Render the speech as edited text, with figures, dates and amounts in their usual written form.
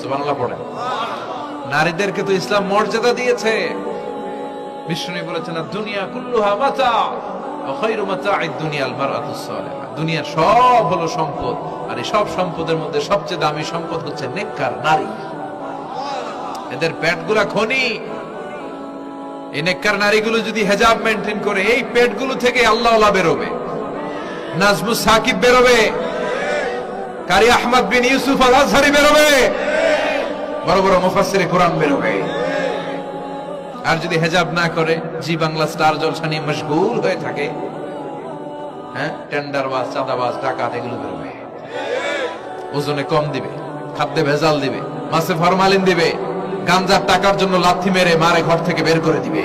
সুবহানাল্লাহ পড়েন। নারীদেরকে তো ইসলাম মর্যাদা দিয়েছে। বিষ্ণু বলেছেন দুনিয়া কুল্লুহা মাতা ওয়া খায়রু মাতা'আদ দুনিয়াল মারআতুস সালিহা। দুনিয়ার সব হলো সম্পদ, আর এই সব সম্পদের মধ্যে সবচেয়ে দামি সম্পদ হচ্ছে নেককার নারী। এদের পেটগুলা খনি। এই নেককার নারীগুলো যদি হিজাব মেইনটেইন করে, এই পেটগুলো থেকে আল্লাহওয়ালা বেরোবে, নাজমুস সাকিব বেরোবে, কারি আহমদ বিন ইউসুফ আল আজহারি বেরোবে, বড় বড় মুফাসসিরে কোরআন বেরোবে। আর যদি হিজাব না করে, জি বাংলা স্টার জলসা নিয়ে মশগুল হয়ে থাকে, হ্যাঁ, টেন্ডারবাজ, চাঁদাবাজ, ডাকাত, এগুলো বেরোবে। ওজনে কম দিবে, খাদ্যে ভেজাল দিবে, মাছে ফরমালিন দিবে, গাঞ্জার টাকার জন্য লাথি মেরে মারে ঘর থেকে বের করে দিবে।